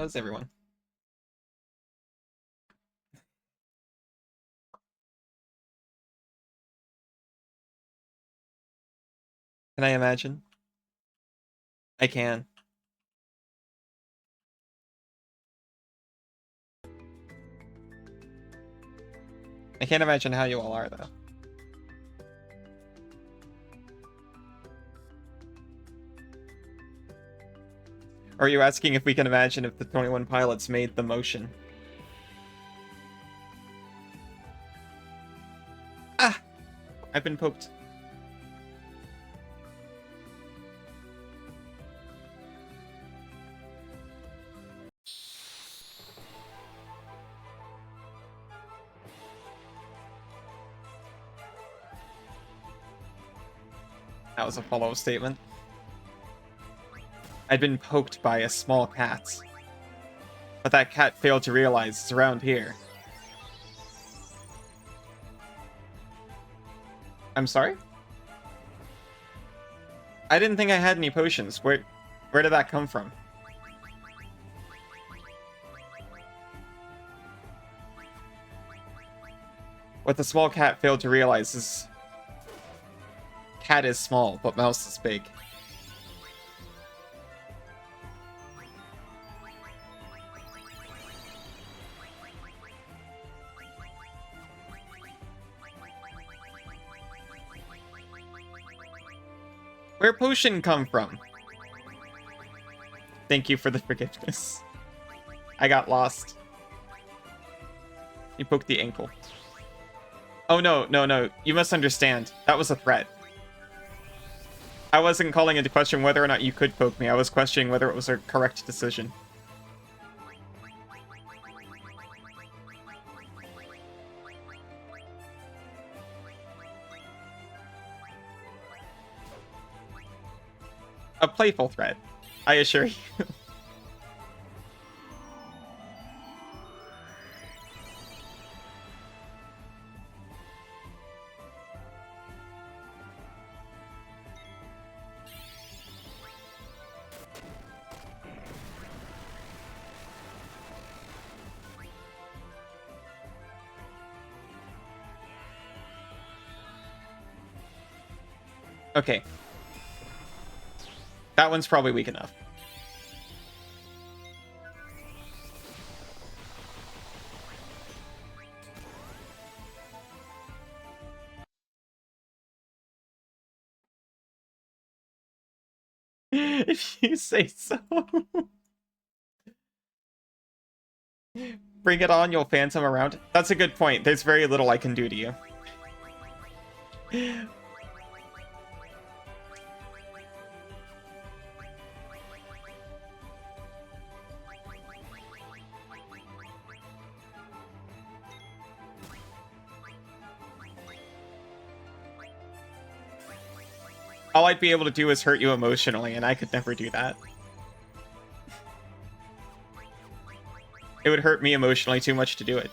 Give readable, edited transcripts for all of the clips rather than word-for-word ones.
How's everyone? Can I imagine? I can. I can't imagine how you all are, though. Or are you asking if we can imagine if the 21 pilots made the motion? Ah! I've been poked. That was a follow-up statement. I'd been poked by a small cat. But that cat failed to realize it's around here. I'm sorry? I didn't think I had any potions. Where did that come from? What the small cat failed to realize is... Cat is small, but mouse is big. Where potion come from? Thank you for the forgiveness. I got lost. You poked the ankle. Oh no, no, no. You must understand. That was a threat. I wasn't calling into question whether or not you could poke me. I was questioning whether it was a correct decision. A playful threat, I assure you. Okay. That one's probably weak enough. If you say so. Bring it on, you'll phantom around. That's a good point. There's very little I can do to you. All I'd be able to do is hurt you emotionally, and I could never do that. It would hurt me emotionally too much to do it.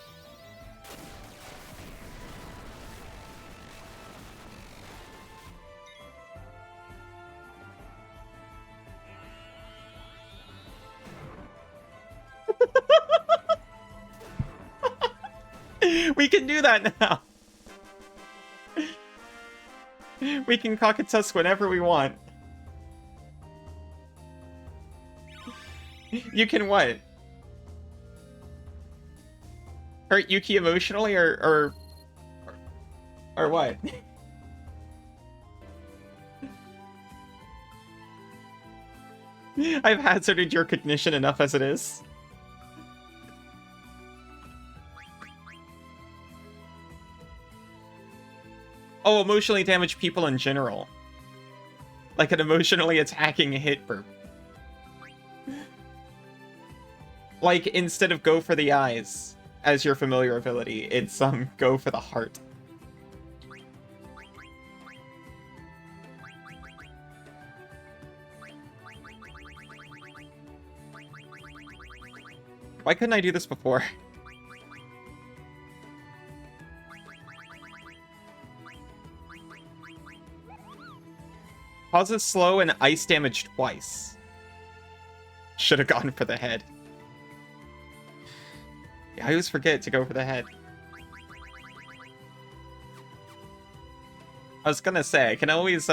We can do that now. We can cock a tusk whenever we want. You can what? Hurt Yuki emotionally or what? I've hazarded your cognition enough as it is. Oh, emotionally damaged people in general. Like an emotionally attacking hit burp. Like, instead of go for the eyes, as your familiar ability, it's go for the heart. Why couldn't I do this before? Causes slow and ice damage twice. Should have gone for the head. I always forget to go for the head. I was gonna say, I can always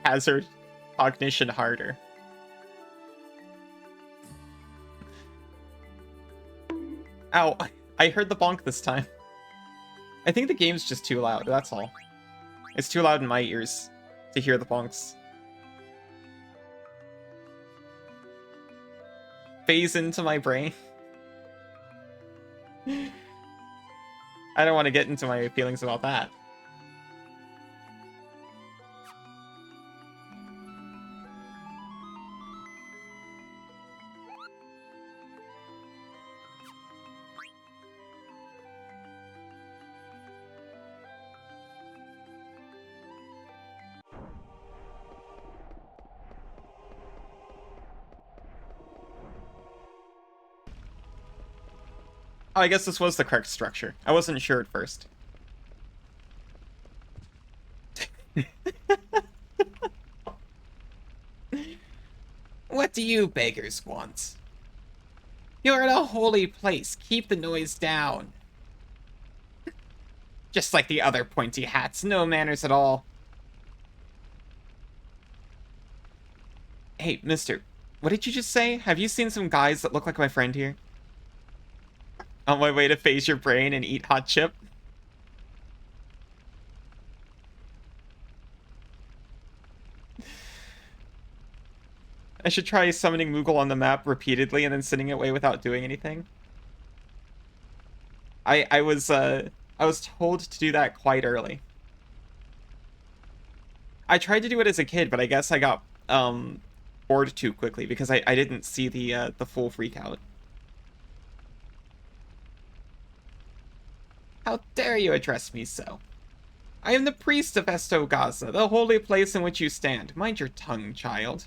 hazard cognition harder. Ow, I heard the bonk this time. I think the game's just too loud, that's all. It's too loud in my ears to hear the bonks. Phase into my brain. I don't want to get into my feelings about that. Oh, I guess this was the correct structure. I wasn't sure at first. What do you beggars want? You're in a holy place. Keep the noise down. Just like the other pointy hats. No manners at all. Hey, mister. What did you just say? Have you seen some guys that look like my friend here? On my way to phase your brain and eat hot chip? I should try summoning Moogle on the map repeatedly and then sending it away without doing anything. I was told to do that quite early. I tried to do it as a kid, but I guess I got bored too quickly because I didn't see the full freak out. How dare you address me so? I am the priest of Estogaza, the holy place in which you stand. Mind your tongue, child.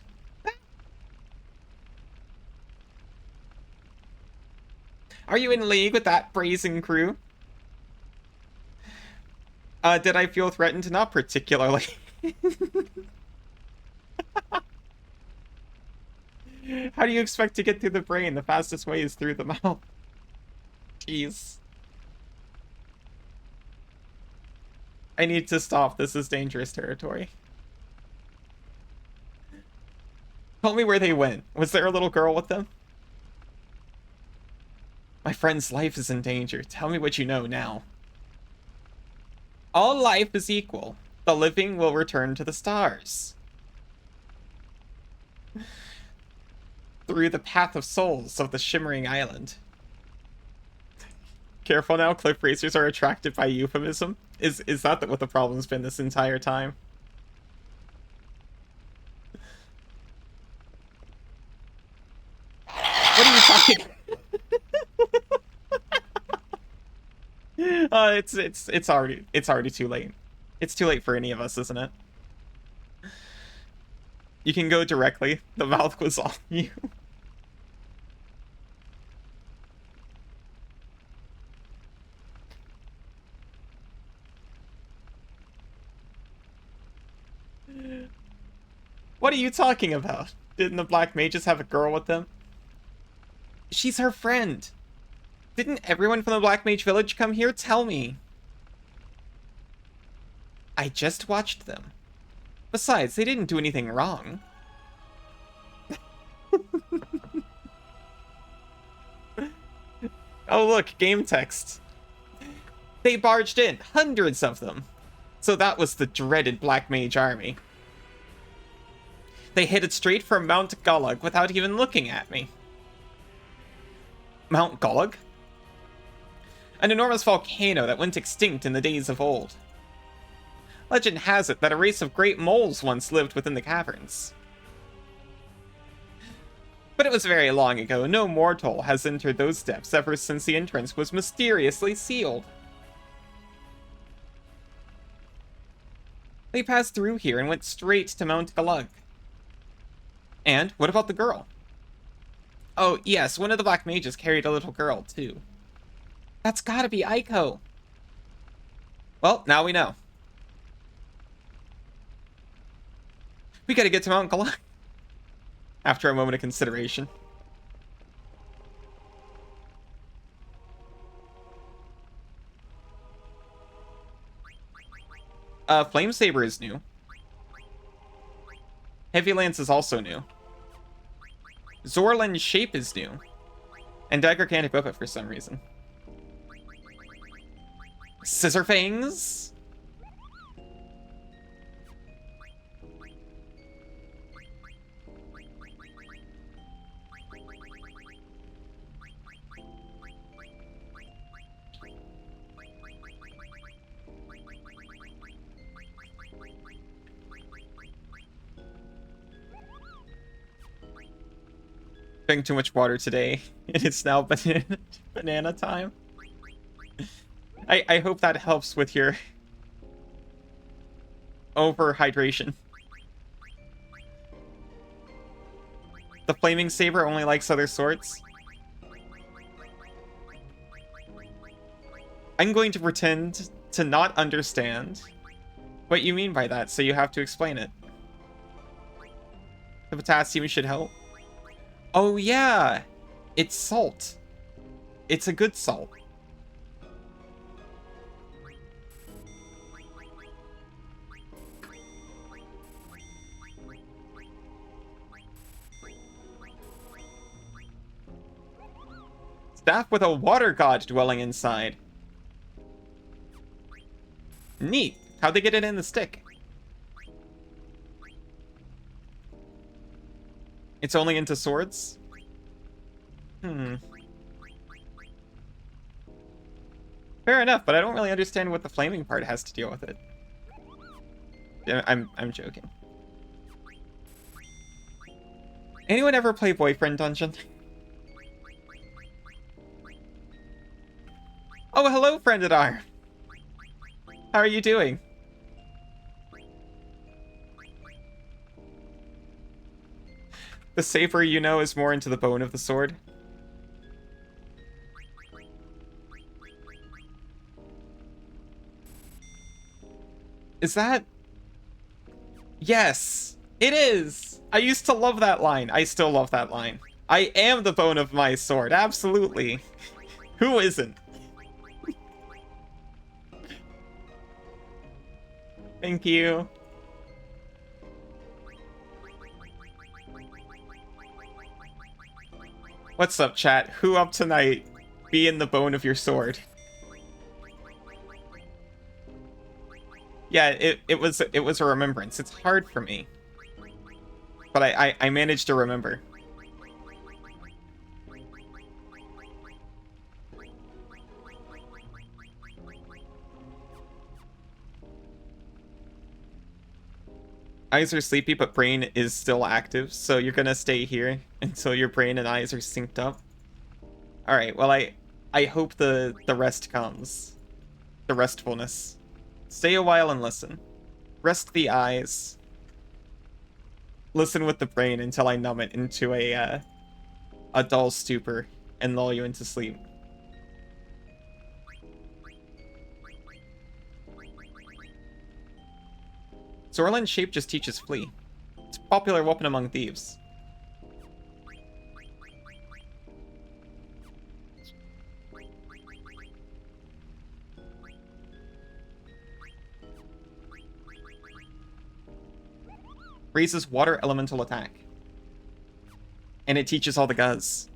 Are you in league with that brazen crew? Did I feel threatened? Not particularly. How do you expect to get through the brain? The fastest way is through the mouth. Jeez. I need to stop. This is dangerous territory. Tell me where they went. Was there a little girl with them? My friend's life is in danger. Tell me what you know now. All life is equal. The living will return to the stars. Through the path of souls of the shimmering island. Careful now, cliff racers are attracted by euphemism. Is that what the problem's been this entire time? What are you talking? It's already too late. It's too late for any of us, isn't it? You can go directly. The mouth was on you. What are you talking about? Didn't the black mages have a girl with them? She's her friend. Didn't everyone from the Black Mage Village come here? Tell me. I just watched them. Besides, they didn't do anything wrong. Oh look, game text. They barged in, hundreds of them. So that was the dreaded Black Mage army. They headed straight for Mount Gullug without even looking at me. Mount Gullug? An enormous volcano that went extinct in the days of old. Legend has it that a race of great moles once lived within the caverns. But it was very long ago. No mortal has entered those depths ever since the entrance was mysteriously sealed. They passed through here and went straight to Mount Gullug. And what about the girl? Oh, yes, one of the Black Mages carried a little girl, too. That's gotta be Aiko. Well, now we know. We gotta get to Mount Gullug. After a moment of consideration. Flame Saber is new. Heavy Lance is also new. Zorlin's Shape is new. And Dagger can't equip it for some reason. Scissor Fangs? Drank too much water today. It's now banana time. I hope that helps with your overhydration. The Flaming Saber only likes other sorts. I'm going to pretend to not understand what you mean by that, so you have to explain it. The potassium should help. Oh yeah! It's salt. It's a good salt. Staff with a water god dwelling inside. Neat. How'd they get it in the stick? It's only into swords? Fair enough, but I don't really understand what the flaming part has to deal with it. I'm joking. Anyone ever play Boyfriend Dungeon? Oh, hello, friend at arm. How are you doing? The saber, you know, is more into the bone of the sword. Is that... Yes, it is! I used to love that line. I still love that line. I am the bone of my sword, absolutely. Who isn't? Thank you. What's up, chat? Who up tonight? Be in the bone of your sword. Yeah, it was a remembrance. It's hard for me, but I managed to remember. Eyes are sleepy, but brain is still active, so you're gonna stay here until your brain and eyes are synced up. Alright, well, I hope the rest comes. The restfulness. Stay a while and listen. Rest the eyes. Listen with the brain until I numb it into a dull stupor and lull you into sleep. Zorlin's Shape just teaches Flee. It's a popular weapon among thieves. Raises water elemental attack. And it teaches all the Guz.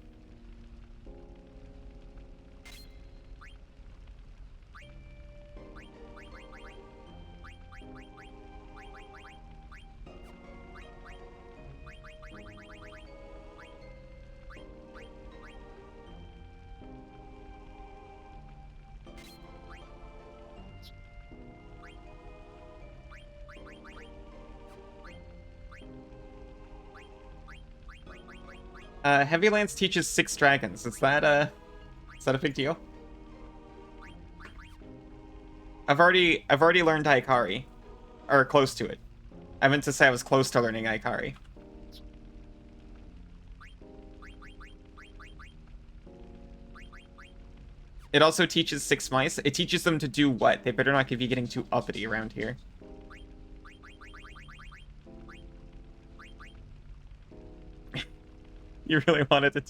Heavy Lance teaches 6 dragons. Is that a big deal? I've already learned Aikari, or close to it. I meant to say I was close to learning Aikari. It also teaches 6 mice. It teaches them to do what? They better not be getting too uppity around here. You really wanted to...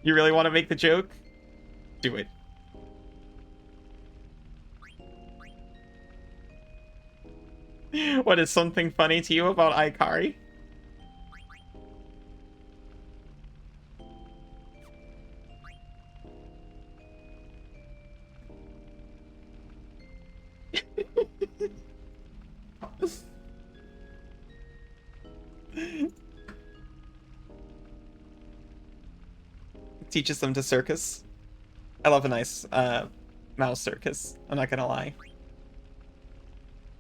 You really want to make the joke? Do it. What is something funny to you about Ikari? Teaches them to circus. I love a nice mouse circus. I'm not gonna lie.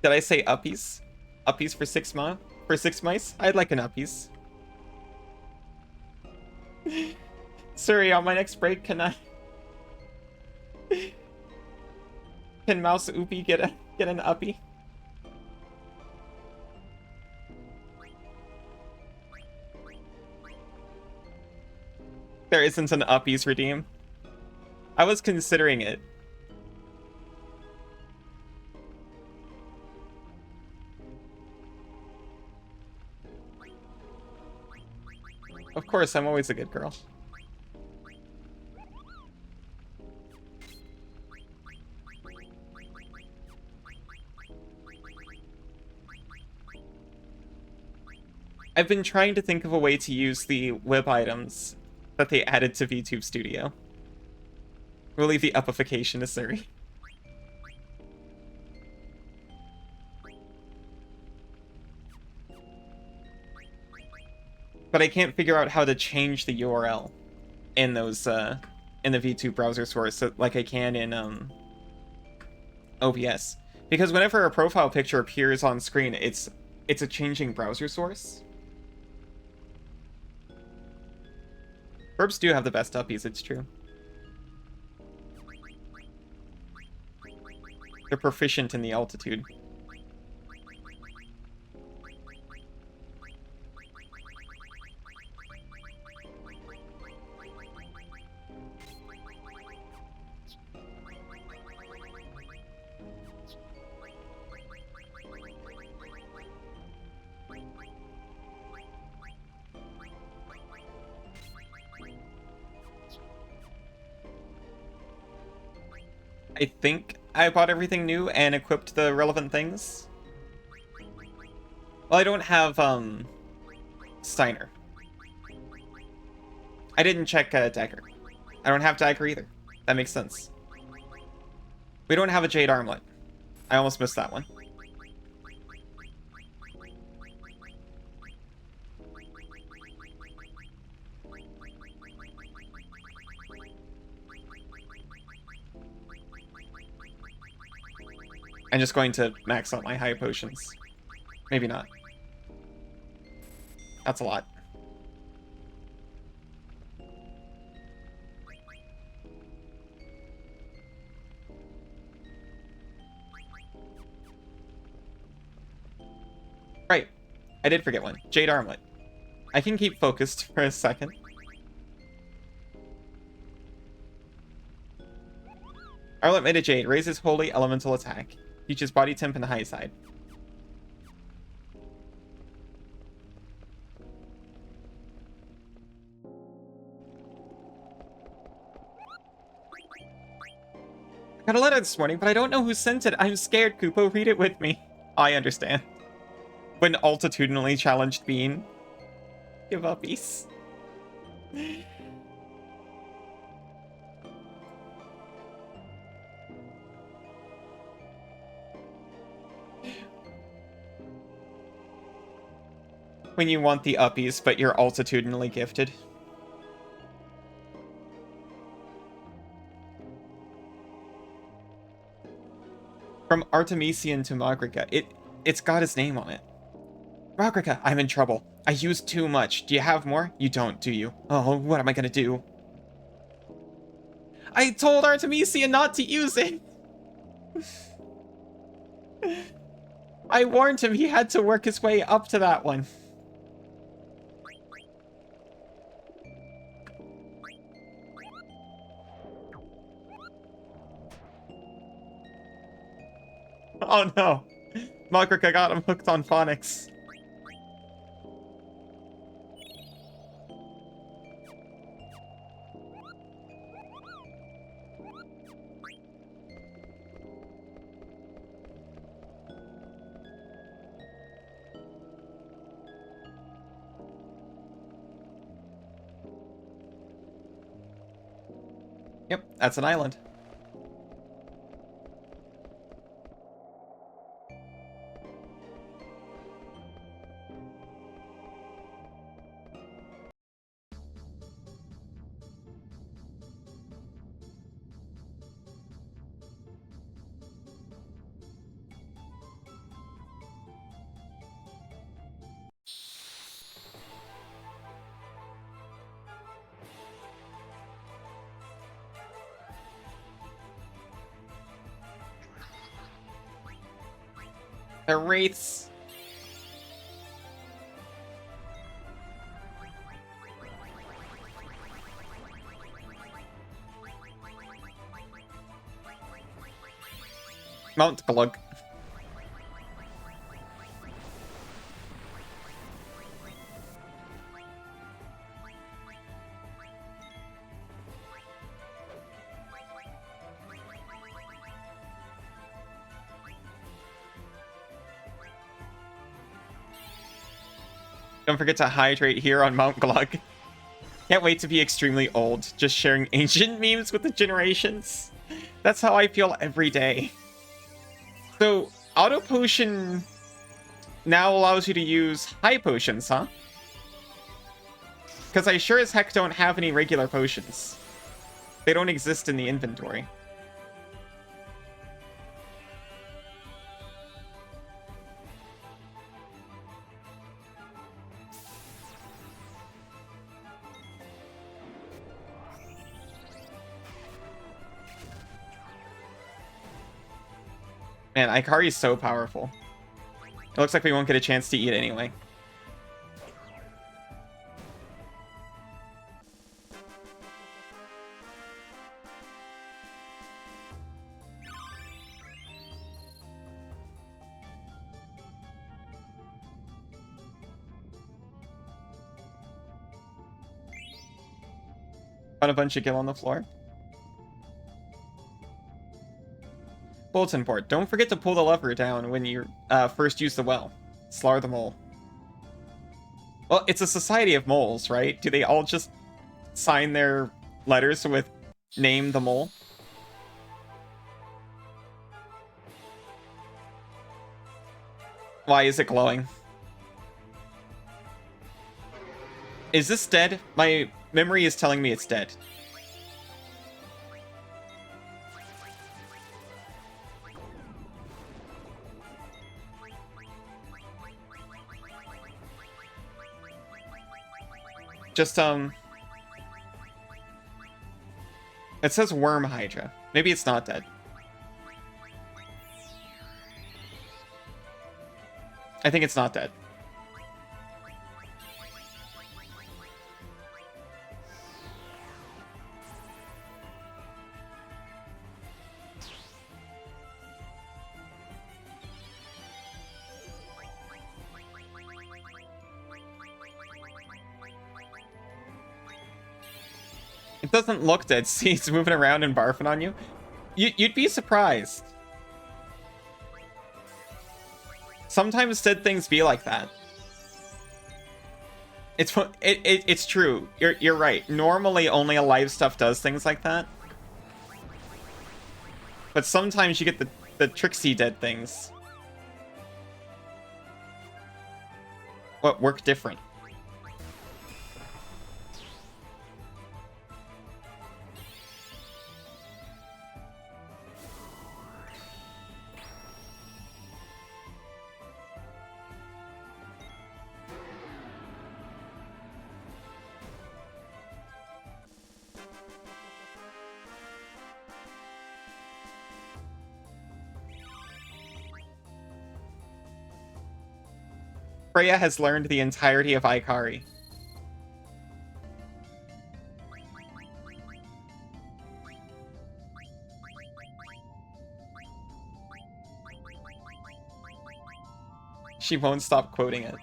Did I say uppies? Uppies for 6 mice? I'd like an uppies. Sorry, on my next break, can I? Can Mouse Oopie get an uppie? There isn't an uppies redeem. I was considering it. Of course, I'm always a good girl. I've been trying to think of a way to use the web items that they added to Vtube Studio. We'll leave the uppification to Suri. But I can't figure out how to change the URL in those in the Vtube browser source like I can in OBS. Because whenever a profile picture appears on screen, it's a changing browser source. Burbs do have the best uppies, it's true. They're proficient in the altitude. I think I bought everything new and equipped the relevant things. Well, I don't have, Steiner. I didn't check, Dagger. I don't have Dagger either. That makes sense. We don't have a Jade Armlet. I almost missed that one. I'm just going to max out my high potions. Maybe not. That's a lot. Right. I did forget one. Jade Armlet. I can keep focused for a second. Armlet made of Jade. Raises holy elemental attack. Teaches body temp in the high side. I got a letter this morning, but I don't know who sent it. I'm scared, Kupo. Read it with me. I understand. When altitudinally challenged being. Give up, East. When you want the uppies, but you're altitudinally gifted. From Artemisian to Magrica. It's got his name on it. Magrica, I'm in trouble. I used too much. Do you have more? You don't, do you? Oh, what am I gonna do? I told Artemisian not to use it! I warned him he had to work his way up to that one. Oh no. Magrica got him hooked on phonics. Yep, that's an island. The wraiths. Mount Glug. Don't forget to hydrate here on Mount Glug. Can't wait to be extremely old, just sharing ancient memes with the generations. That's how I feel every day. So, Auto Potion now allows you to use high potions, huh? Because I sure as heck don't have any regular potions. They don't exist in the inventory. Man, Ikari is so powerful. It looks like we won't get a chance to eat anyway. Found a bunch of gil on the floor. Bulletin board. Don't forget to pull the lever down when you first use the well. Slar the mole. Well, it's a society of moles, right? Do they all just sign their letters with name the mole? Why is it glowing? Is this dead? My memory is telling me it's dead. Just, it says Worm Hydra. Maybe it's not dead. I think it's not dead. It doesn't look dead. See, it's moving around and barfing on you. You'd be surprised. Sometimes dead things be like that. It's true. You're right. Normally, only alive stuff does things like that. But sometimes you get the tricksy dead things. What work different? Freya has learned the entirety of Ikari. She won't stop quoting it.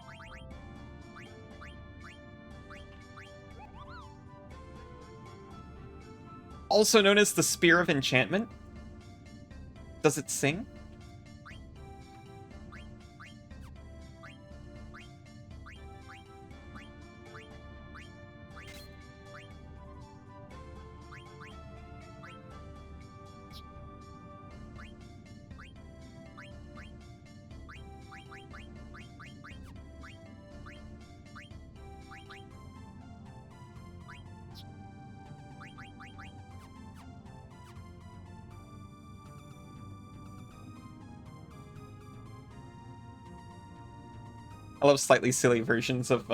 Also known as the Spear of Enchantment. Does it sing? I love slightly silly versions of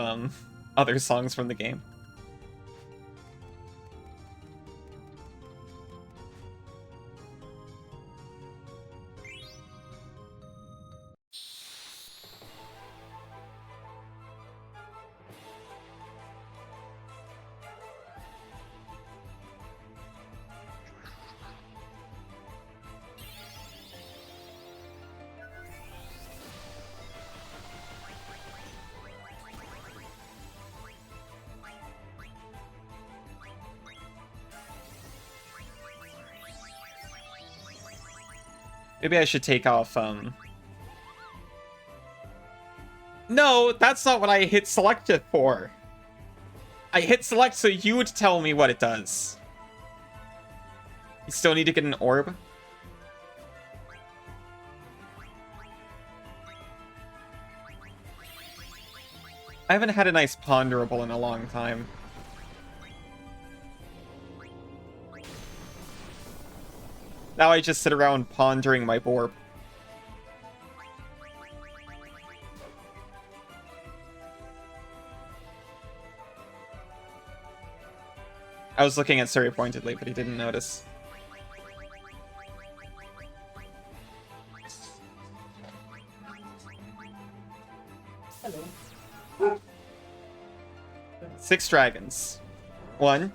other songs from the game. Maybe I should take off, No, that's not what I hit select it for. I hit select so you would tell me what it does. You still need to get an orb? I haven't had a nice ponderable in a long time. Now I just sit around pondering my borb. I was looking at Surrey pointedly, but he didn't notice. Hello. 6 dragons. 1.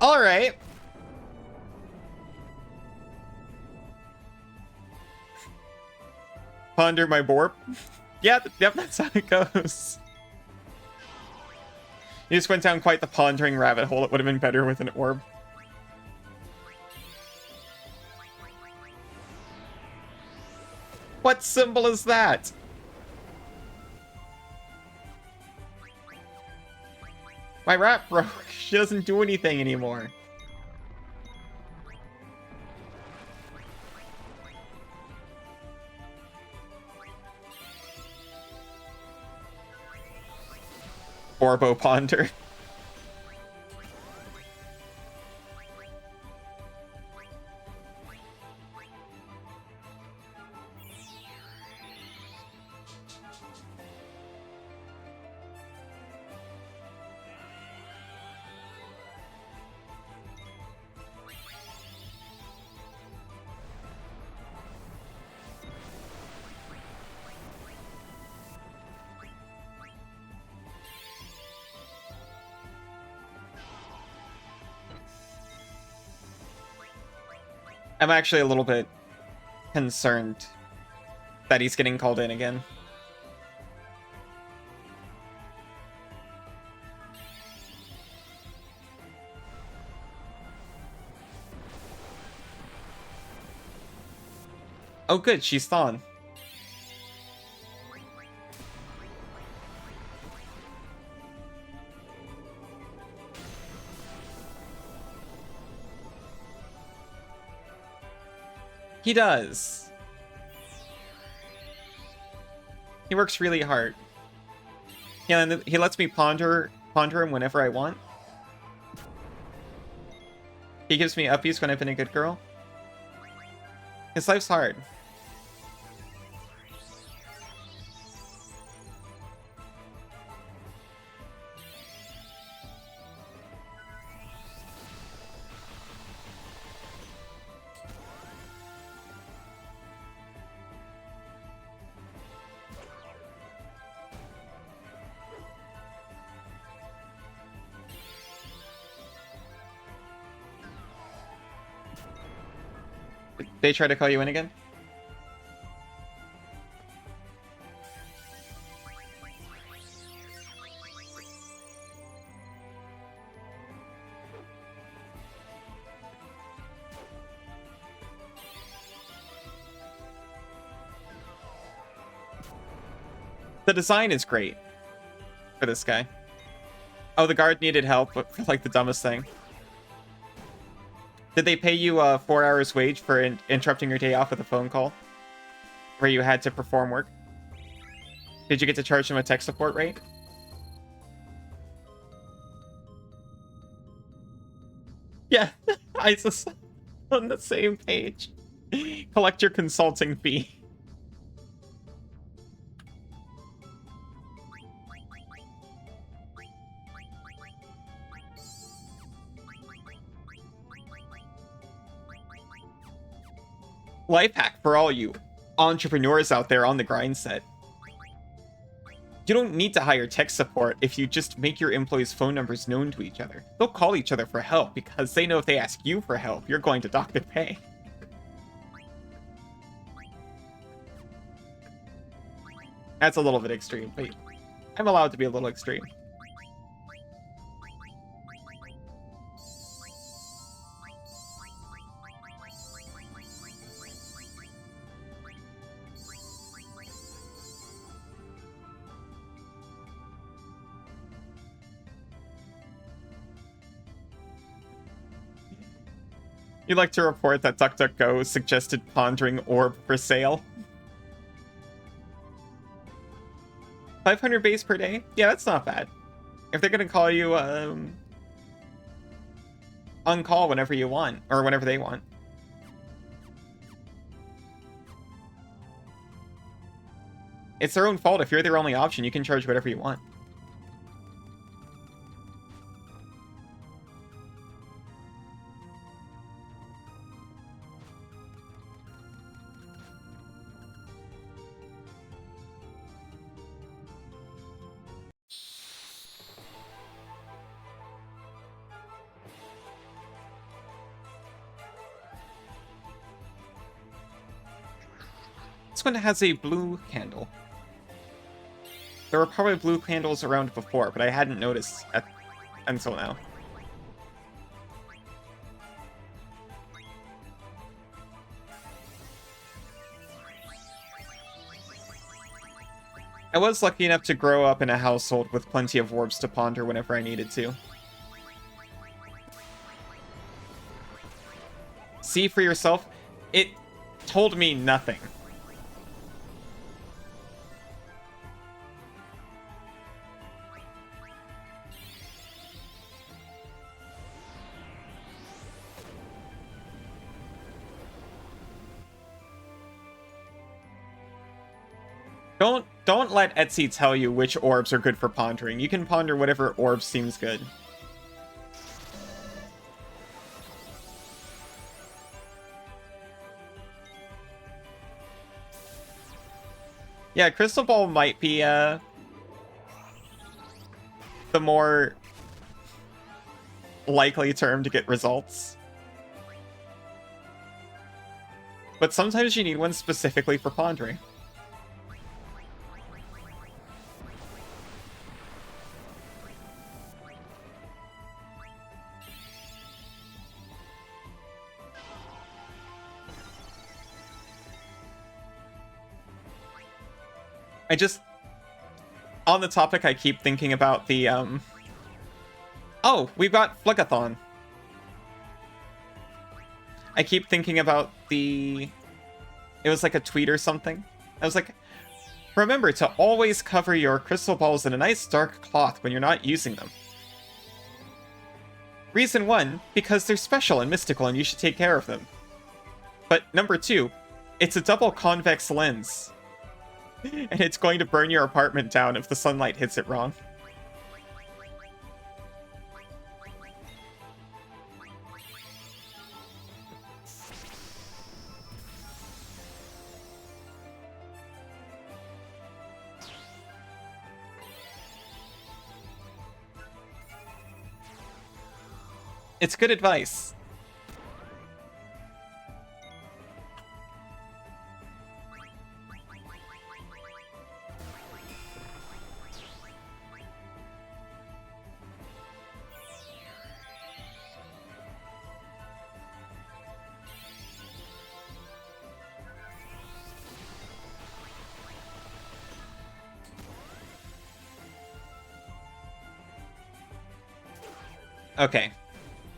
Alright. Ponder my borb. Yep, that's how it goes. You just went down quite the pondering rabbit hole. It would have been better with an orb. What symbol is that? My rat broke. She doesn't do anything anymore. Orbo Ponder. I'm actually a little bit concerned that he's getting called in again. Oh good, she's thawed. He does. He works really hard. Yeah, and he lets me ponder him whenever I want. He gives me uppies when I've been a good girl. His life's hard. They try to call you in again? The design is great for this guy. Oh, the guard needed help, but for like the dumbest thing. Did they pay you 4 hours wage for interrupting your day off with a phone call? Where you had to perform work? Did you get to charge them a tech support rate? Yeah, I just... On the same page. Collect your consulting fee. Life hack for all you entrepreneurs out there on the grind set. You don't need to hire tech support if you just make your employees' phone numbers known to each other. They'll call each other for help because they know if they ask you for help, you're going to dock their pay. That's a little bit extreme, but I'm allowed to be a little extreme. You'd like to report that DuckDuckGo suggested pondering orb for sale? 500 base per day? Yeah, that's not bad. If they're gonna call you, on call whenever you want, or whenever they want. It's their own fault. If you're their only option, you can charge whatever you want. This one has a blue candle. There were probably blue candles around before, but I hadn't noticed until now. I was lucky enough to grow up in a household with plenty of orbs to ponder whenever I needed to. See for yourself, it told me nothing. Don't let Etsy tell you which orbs are good for pondering. You can ponder whatever orb seems good. Yeah, Crystal Ball might be the more likely term to get results. But sometimes you need one specifically for pondering. I just, on the topic, I keep thinking about the, oh, we've got Flickathon. I keep thinking about it was like a tweet or something. I was like, remember to always cover your crystal balls in a nice dark cloth when you're not using them. Reason 1, because they're special and mystical and you should take care of them. But number 2, it's a double convex lens. And it's going to burn your apartment down if the sunlight hits it wrong. It's good advice. Okay,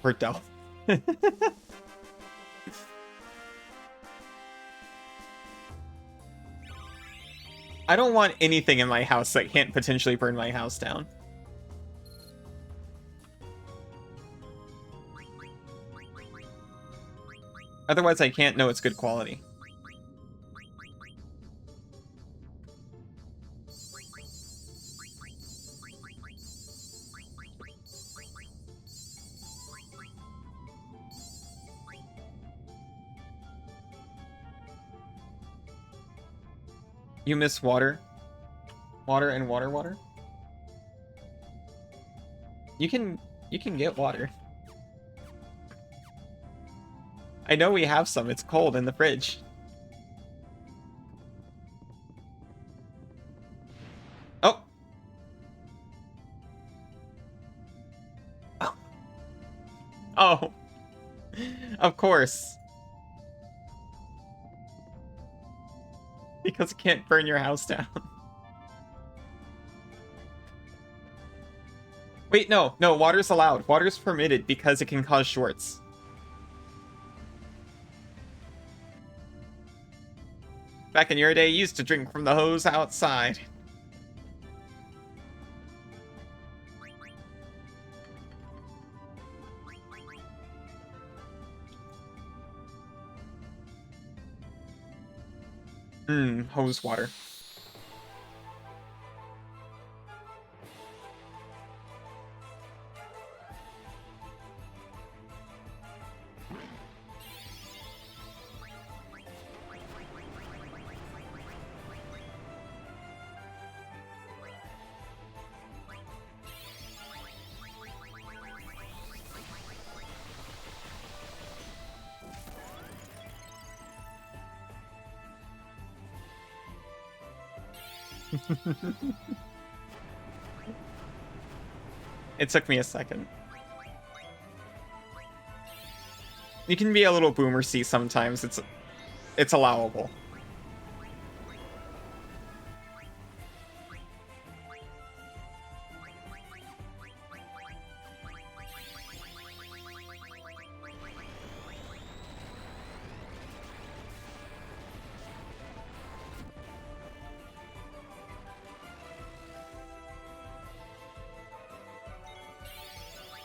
we're done. I don't want anything in my house that can't potentially burn my house down. Otherwise, I can't know it's good quality. You miss water? Water and water? You can get water. I know we have some. It's cold in the fridge. Oh. Oh. Of course. Because it can't burn your house down. Wait, no, water's allowed. Water's permitted because it can cause shorts. Back in your day, you used to drink from the hose outside. Hose water. It took me a second. You can be a little boomersy sometimes. It's allowable.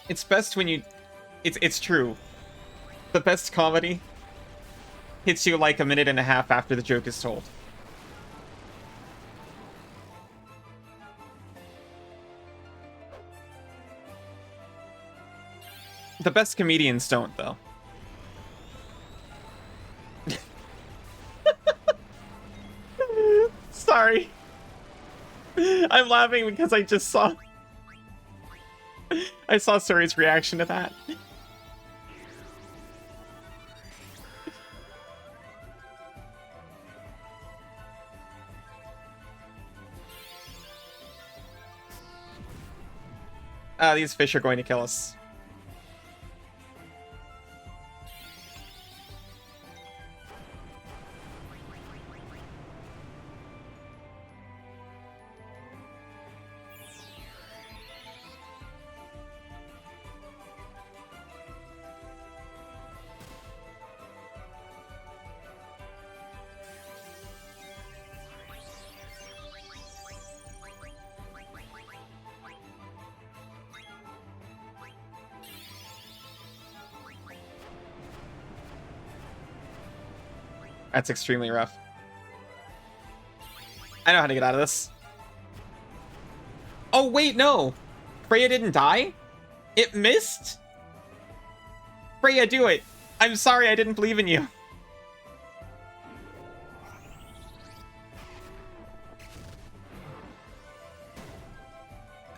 It's best when you... It's true. The best comedy hits you like a minute and a half after the joke is told. The best comedians don't, though. Sorry. I'm laughing because I just saw... I saw Suri's reaction to that. These fish are going to kill us. That's extremely rough. I know how to get out of this. Oh, wait, no. Freya didn't die? It missed? Freya, do it. I'm sorry I didn't believe in you.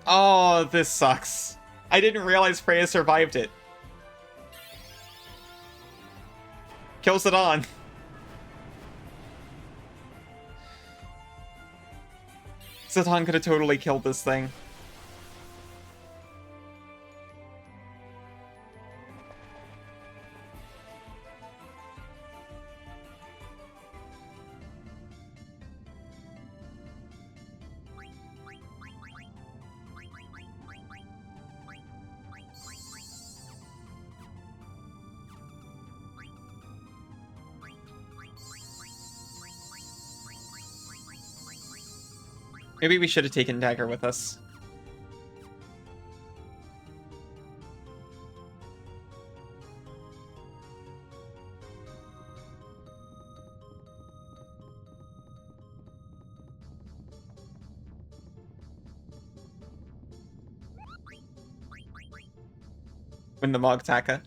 Oh, this sucks. I didn't realize Freya survived it. Kills it on. Zidane could have totally killed this thing. Maybe we should have taken Dagger with us. Win the Mogtaka.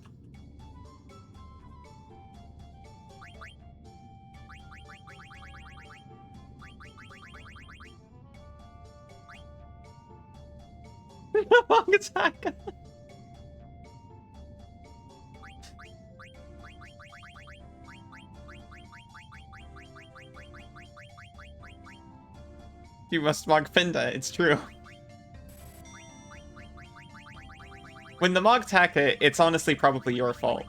Mogtaka. You must Mog Finda, it's true. When the Mogtaka, it's honestly probably your fault.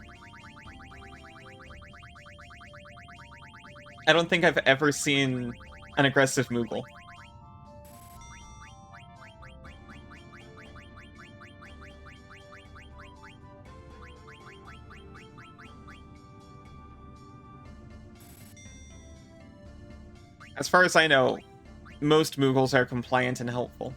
I don't think I've ever seen an aggressive Moogle. As far as I know, most Moogles are compliant and helpful.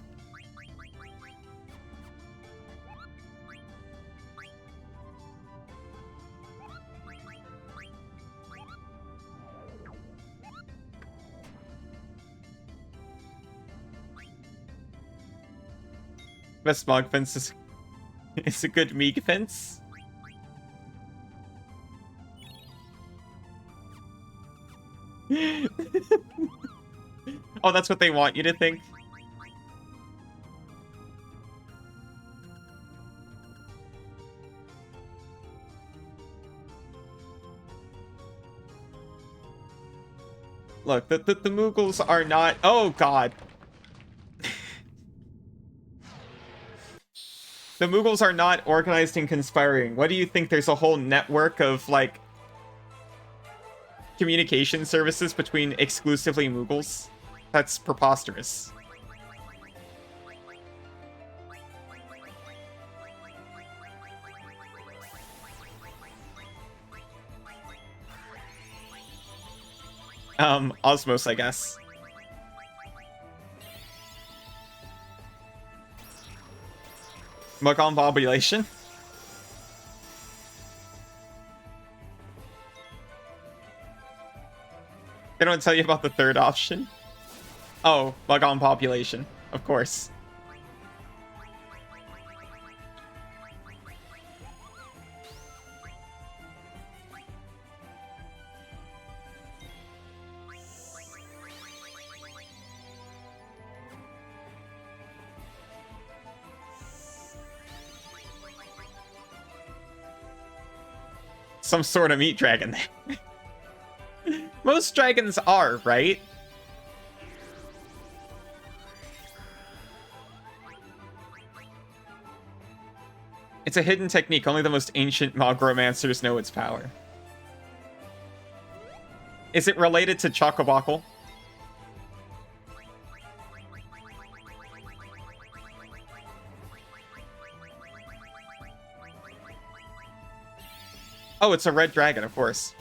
Best Mog fence is a good Meeg fence. Oh, that's what they want you to think? Look, the Moogles are not... Oh, God. The Moogles are not organized and conspiring. What do you think? There's a whole network of, like, communication services between exclusively Moogles? That's preposterous. Osmos, I guess. Mugon Bobulation? They don't tell you about the third option? Oh, Mugon Population, of course. Some sort of meat dragon. Most dragons are, right? It's a hidden technique. Only the most ancient Mogromancers know its power. Is it related to Chocobockle? Oh, it's a red dragon, of course.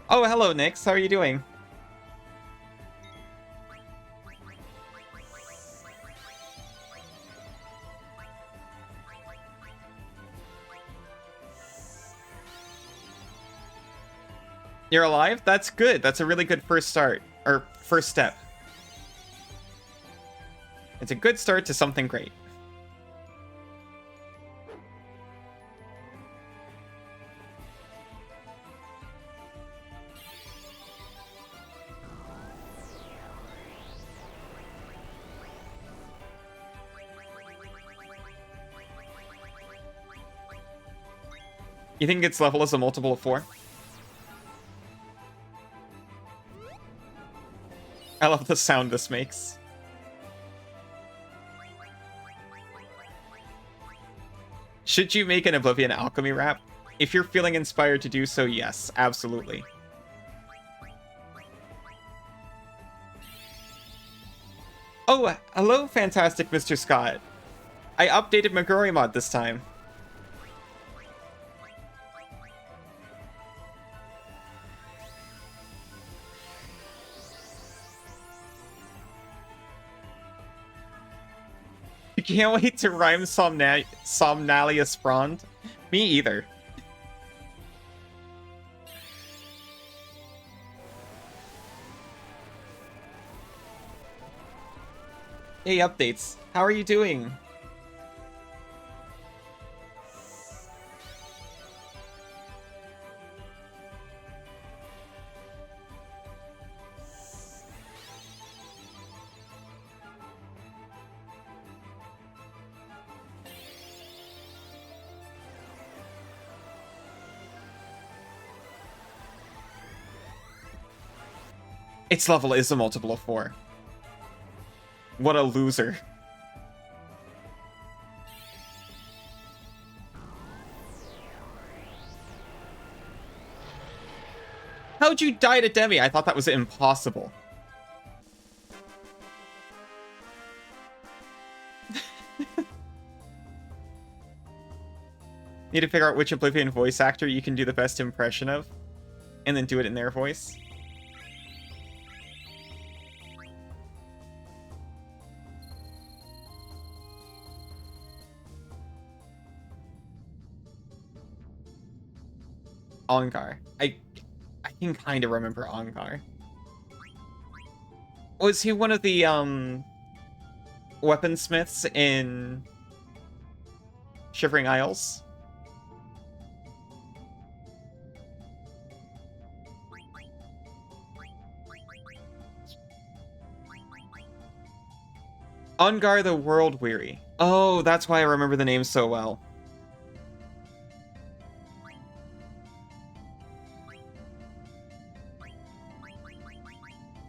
Oh, hello, Nyx. How are you doing? You're alive? That's good. That's a really good first start. Or first step. It's a good start to something great. You think its level is a multiple of 4? I love the sound this makes. Should you make an Oblivion Alchemy rap? If you're feeling inspired to do so, yes, absolutely. Oh, hello, fantastic Mr. Scott. I updated Maguri mod this time. Can't wait to rhyme Somnalius Brond. Me either. Hey, updates. How are you doing? Its level is a multiple of 4. What a loser. How'd you die to Demi? I thought that was impossible. Need to figure out which Oblivion voice actor you can do the best impression of, and then do it in their voice. Ongar. I can kind of remember Ongar. Was he one of the weaponsmiths in Shivering Isles? Ongar the World Weary. Oh, that's why I remember the name so well.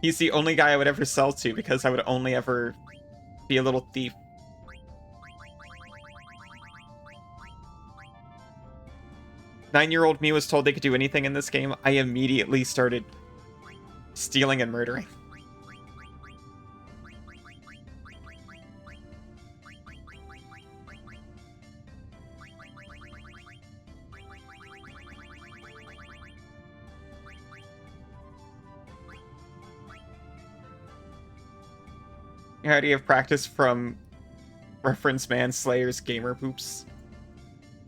He's the only guy I would ever sell to because I would only ever be a little thief. Nine-year-old me was told they could do anything in this game. I immediately started stealing and murdering. How do you have practice from reference Manslayer's gamer poops?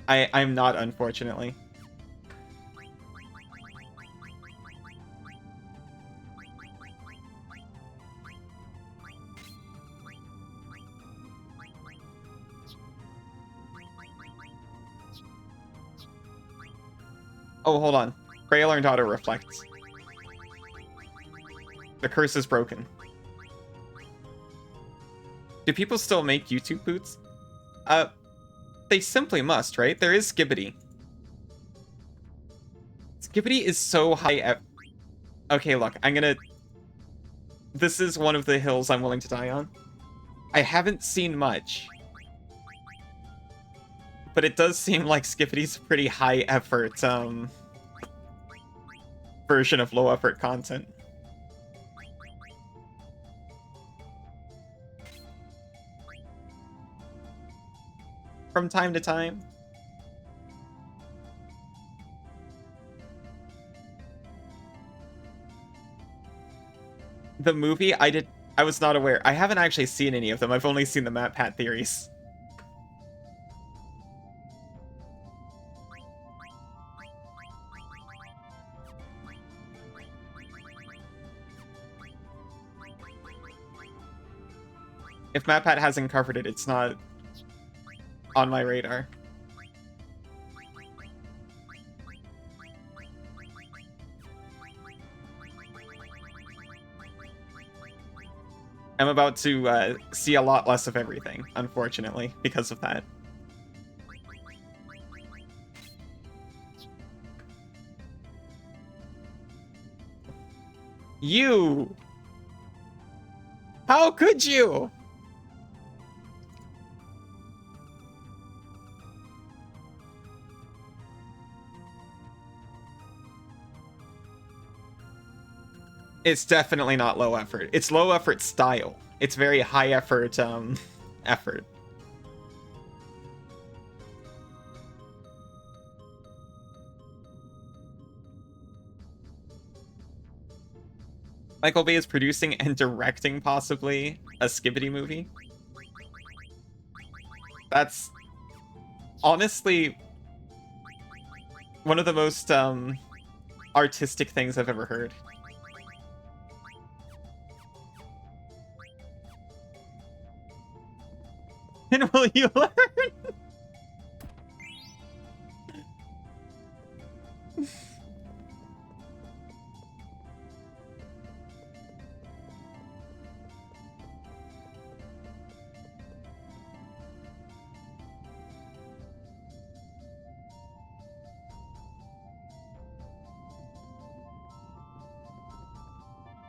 I'm not, unfortunately. Oh, hold on. Freya learned how to reflect. The curse is broken. Do people still make YouTube boots? They simply must, right? There is Skibbity. Skibbity is so high. Okay, look, I'm gonna... This is one of the hills I'm willing to die on. I haven't seen much. But it does seem like Skibbity's a pretty high effort, version of low effort content. From time to time. The movie, I was not aware. I haven't actually seen any of them. I've only seen the MatPat theories. If MatPat hasn't covered it, it's not on my radar. I'm about to see a lot less of everything, unfortunately, because of that. You! How could you? It's definitely not low effort. It's low effort style. It's very high effort, effort. Michael Bay is producing and directing, possibly, a Skibbity movie. That's honestly one of the most artistic things I've ever heard. And will you learn?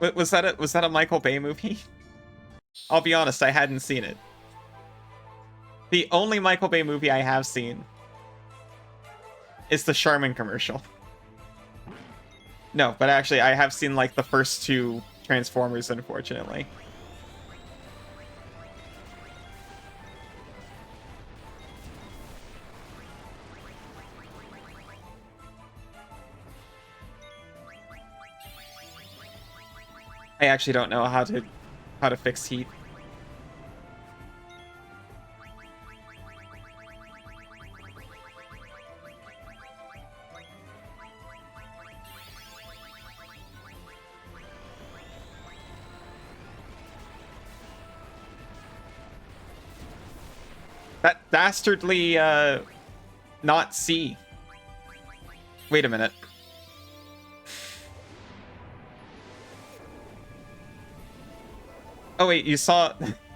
Was that a Michael Bay movie? I'll be honest, I hadn't seen it. The only Michael Bay movie I have seen is the Charmin commercial. No, but actually I have seen like the first two Transformers, unfortunately. I actually don't know how to fix heat. That dastardly not C. Wait a minute. Oh wait, you saw...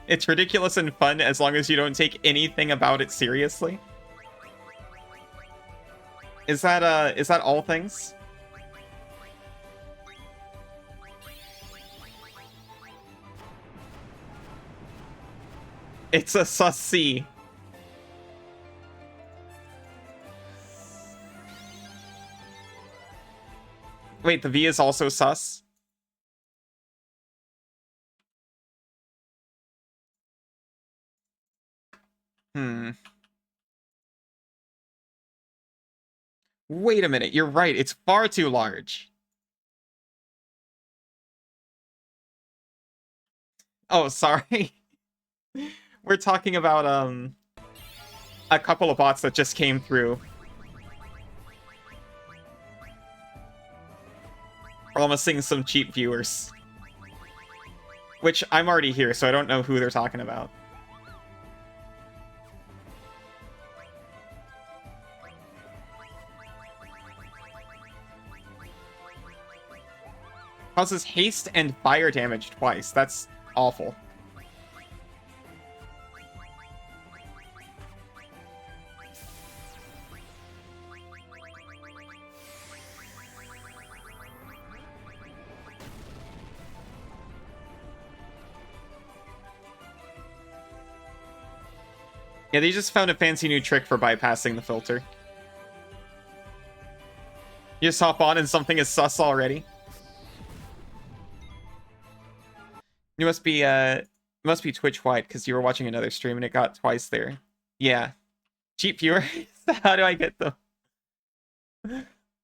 It's ridiculous and fun as long as you don't take anything about it seriously? Is that all things? It's a sus C. Wait, the V is also sus? Wait a minute, you're right, it's far too large. Oh, sorry. We're talking about, a couple of bots that just came through. Promising some cheap viewers. Which, I'm already here, so I don't know who they're talking about. Causes haste and fire damage twice. That's awful. Yeah, they just found a fancy new trick for bypassing the filter. You just hop on and something is sus already. You must be Twitch White because you were watching another stream and it got twice there. Yeah. Cheap viewers? How do I get them?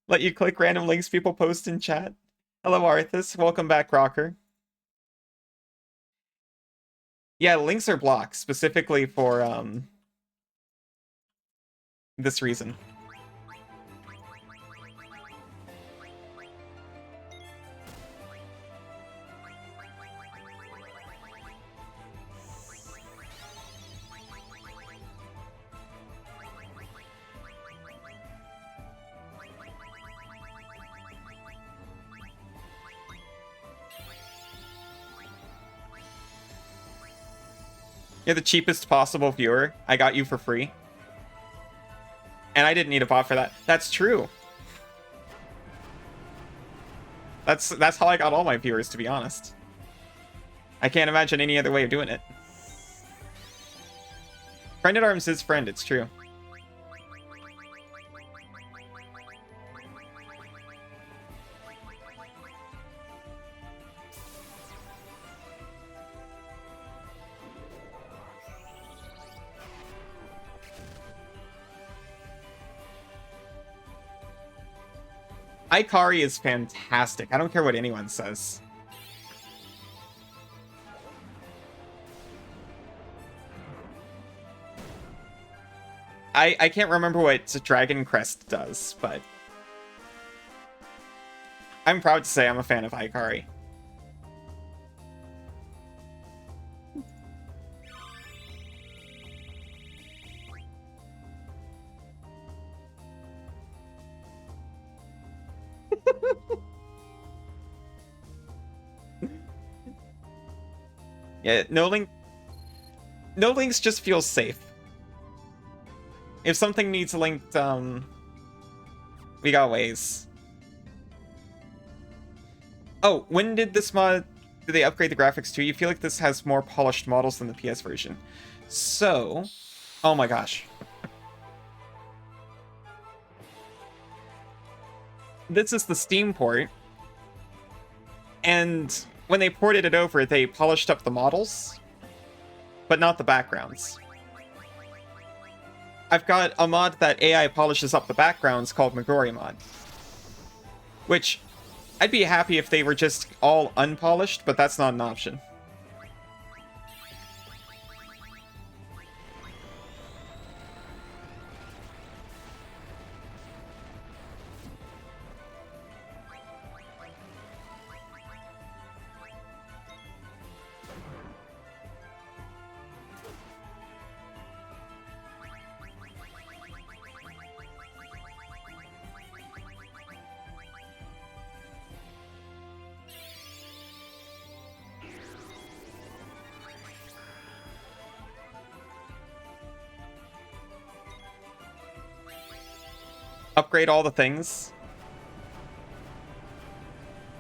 Let you click random links people post in chat. Hello, Arthas. Welcome back, Rocker. Yeah, links are blocked specifically for this reason. You're the cheapest possible viewer. I got you for free. And I didn't need a bot for that. That's true. That's how I got all my viewers, to be honest. I can't imagine any other way of doing it. Friend at arms is friend, it's true. Ikari is fantastic. I don't care what anyone says. I can't remember what Dragon Crest does, but I'm proud to say I'm a fan of Ikari. Yeah, no links just feels safe. If something needs linked, we got ways. Oh, when did this mod... Did they upgrade the graphics too? You feel like this has more polished models than the PS version. So... Oh my gosh. This is the Steam port. And when they ported it over, they polished up the models, but not the backgrounds. I've got a mod that AI polishes up the backgrounds called Megori mod. Which, I'd be happy if they were just all unpolished, but that's not an option. Upgrade all the things.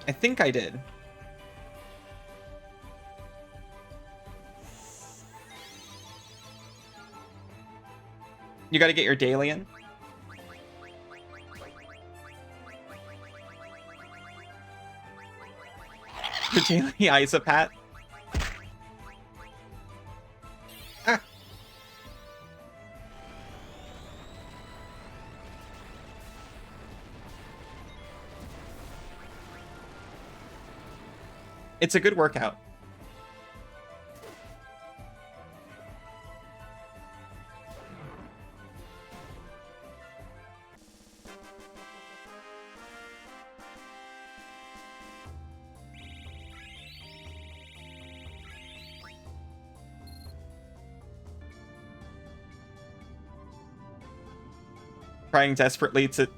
I think I did. You gotta get your Dalian. Your daily Isopat. Ah. It's a good workout. Trying desperately to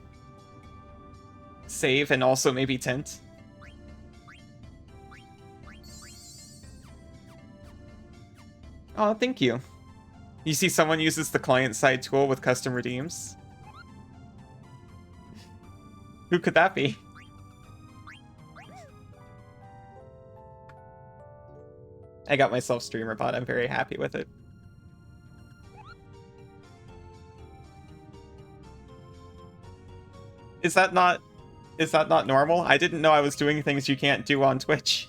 save and also maybe tint. Oh, thank you. You see someone uses the client-side tool with custom redeems? Who could that be? I got myself streamer bot. I'm very happy with it. Is that not normal? I didn't know I was doing things you can't do on Twitch.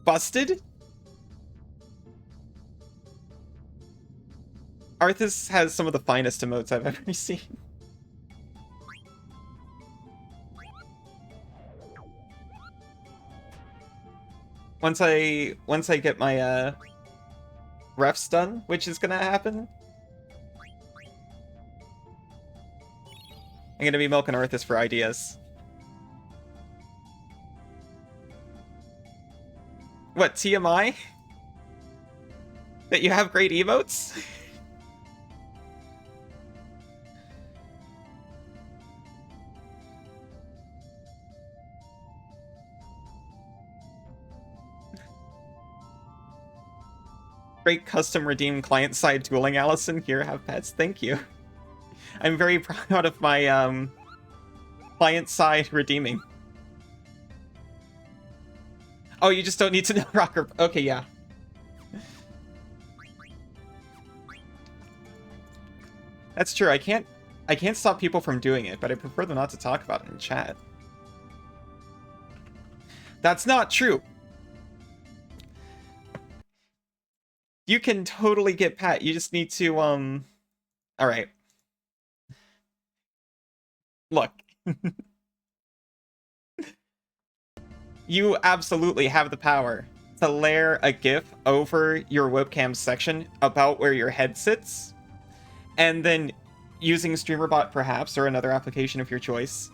Busted? Arthas has some of the finest emotes I've ever seen. Once I get my refs done, which is gonna happen, I'm gonna be milking Arthas for ideas. What, TMI? That you have great emotes? Great custom redeem client-side dueling, Allison. Here, have pets. Thank you. I'm very proud of my client-side redeeming. Oh, you just don't need to know Rocker. Okay, yeah. That's true. I can't stop people from doing it, but I prefer them not to talk about it in chat. That's not true. You can totally get Pat. You just need to, Alright. Look. You absolutely have the power to layer a GIF over your webcam section about where your head sits, and then, using StreamerBot perhaps, or another application of your choice,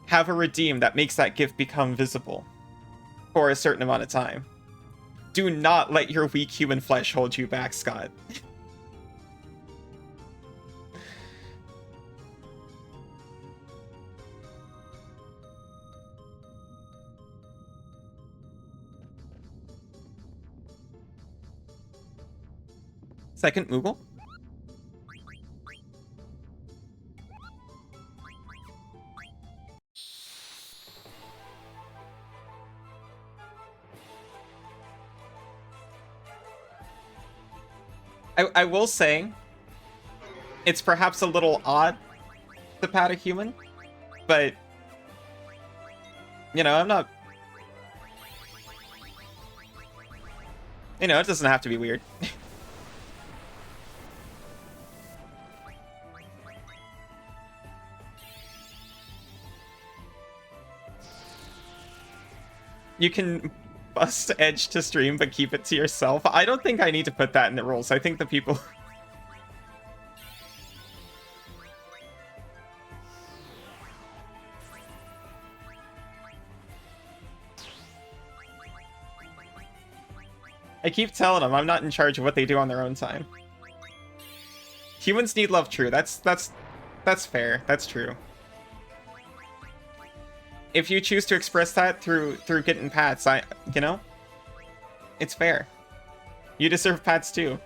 have a redeem that makes that GIF become visible for a certain amount of time. Do not let your weak human flesh hold you back, Scott. Second Moogle? I will say, it's perhaps a little odd to pat a human, but, you know, I'm not... You know, it doesn't have to be weird. You can bust Edge to stream, but keep it to yourself. I don't think I need to put that in the rules. I think the people... I keep telling them I'm not in charge of what they do on their own time. Humans need love, true. That's fair. That's true. If you choose to express that through getting pats, you know, it's fair. You deserve pats too.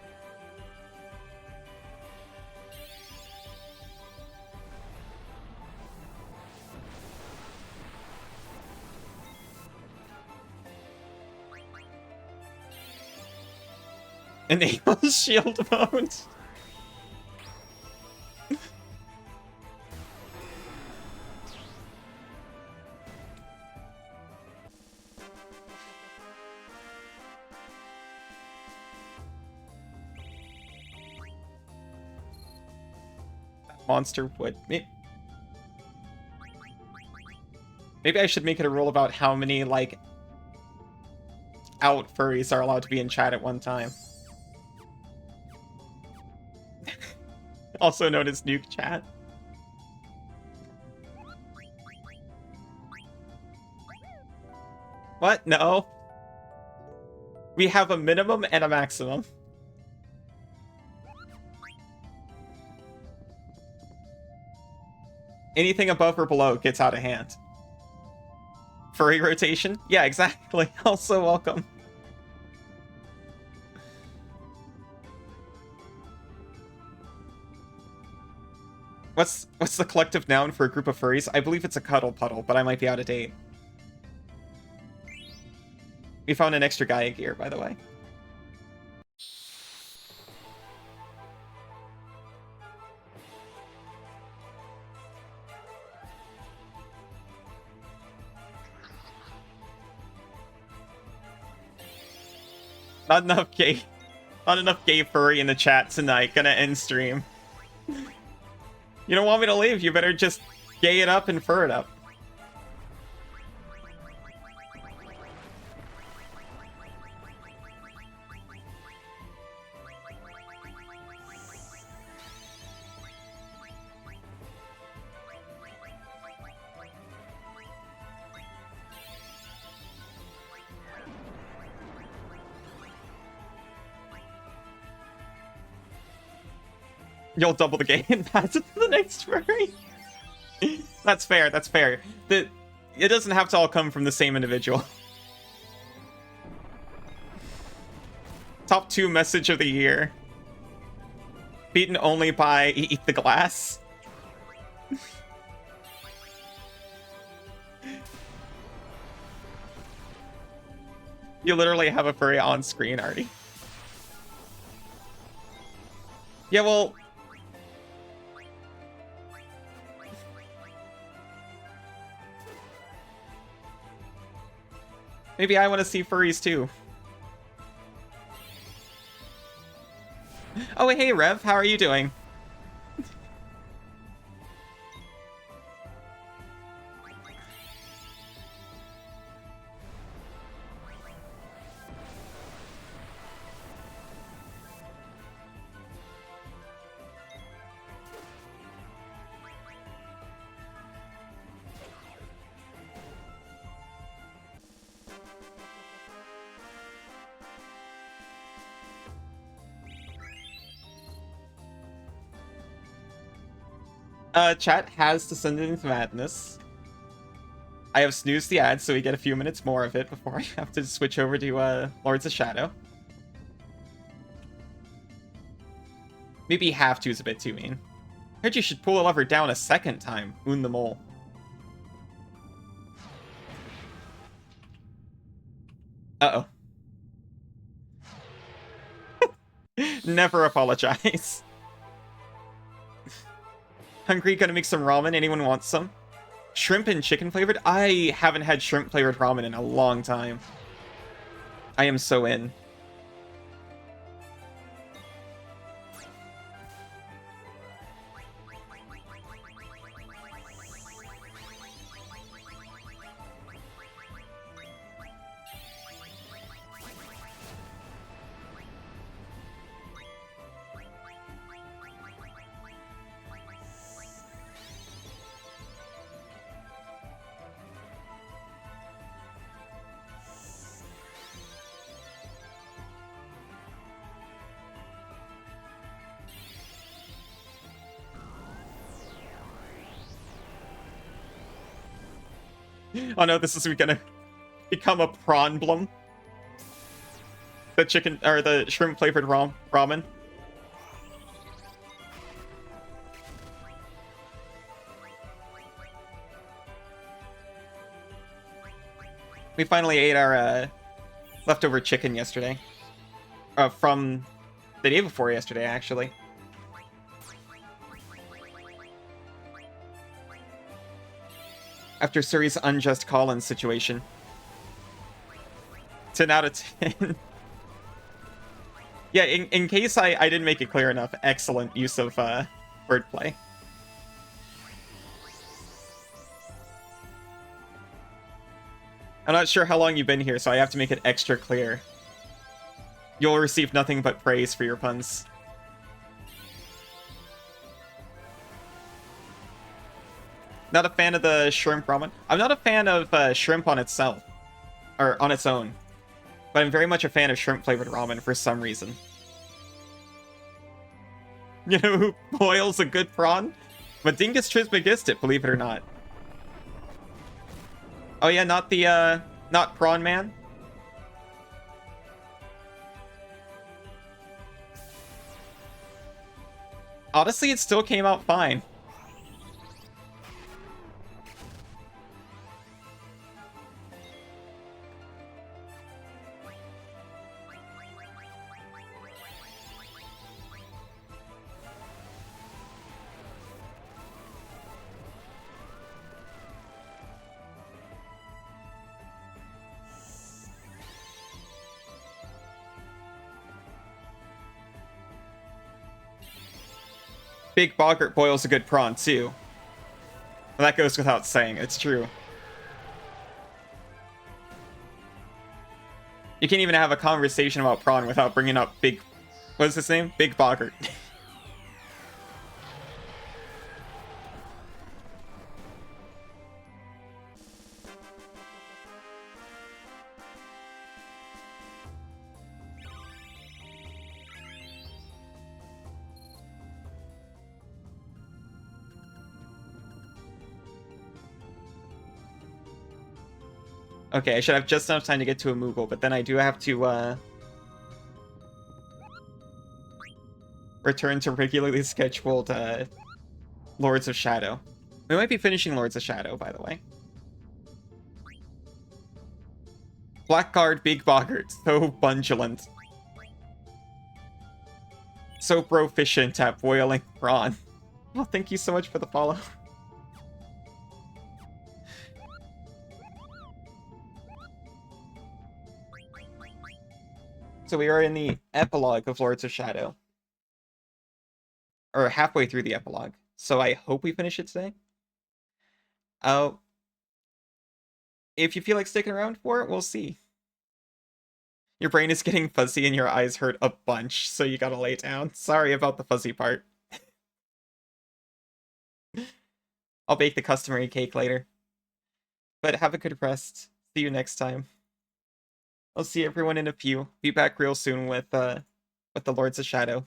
Enable shield mode. Monster would. Maybe I should make it a rule about how many, like, out furries are allowed to be in chat at one time. Also known as nuke chat. What? No. We have a minimum and a maximum. Anything above or below gets out of hand. Furry rotation? Yeah, exactly. Also welcome. What's the collective noun for a group of furries? I believe it's a cuddle puddle, but I might be out of date. We found an extra Gaia gear, by the way. Not enough gay furry in the chat tonight. Gonna end stream. You don't want me to leave? You better just gay it up and fur it up. You'll double the game and pass it to the next furry. That's fair, that's fair. It doesn't have to all come from the same individual. Top 2 message of the year. Beaten only by Eat the Glass. You literally have a furry on screen, Artie. Yeah, well... maybe I want to see furries too. Oh, hey, Rev. How are you doing? Chat has descended into madness. I have snoozed the ad, so we get a few minutes more of it before I have to switch over to Lords of Shadow. Maybe have to is a bit too mean. Heard you should pull a lever down a second time. Moon the mole. Uh-oh. Never apologize. Hungry, gonna make some ramen. Anyone want some? Shrimp and chicken flavored? I haven't had shrimp flavored ramen in a long time. I am so in. Oh no, this is gonna become a prawn blum. The chicken, or the shrimp flavored ramen. We finally ate our leftover chicken yesterday. From the day before yesterday, actually. After Suri's unjust call-in situation. 10 out of 10. Yeah, in case I didn't make it clear enough, excellent use of wordplay. I'm not sure how long you've been here, so I have to make it extra clear. You'll receive nothing but praise for your puns. Not a fan of the shrimp ramen. I'm not a fan of shrimp on itself. Or on its own. But I'm very much a fan of shrimp-flavored ramen for some reason. You know who boils a good prawn? Madingus Trismegistit, believe it or not. Oh yeah, not the, not Prawn Man? Honestly, it still came out fine. Big Boggart boils a good prawn, too. Well, that goes without saying. It's true. You can't even have a conversation about prawn without bringing up Big... What is his name? Big Boggart. Okay, I should have just enough time to get to a Moogle, but then I do have to, return to regularly scheduled, Lords of Shadow. We might be finishing Lords of Shadow, by the way. Blackguard Big Boggart, so bundulant. So proficient at boiling prawn. Well, thank you so much for the follow. So we are in the epilogue of Lords of Shadow. Or halfway through the epilogue. So I hope we finish it today. Oh. If you feel like sticking around for it, we'll see. Your brain is getting fuzzy and your eyes hurt a bunch, so you gotta lay down. Sorry about the fuzzy part. I'll bake the customary cake later. But have a good rest. See you next time. I'll see everyone in a few. Be back real soon with the Lords of Shadow.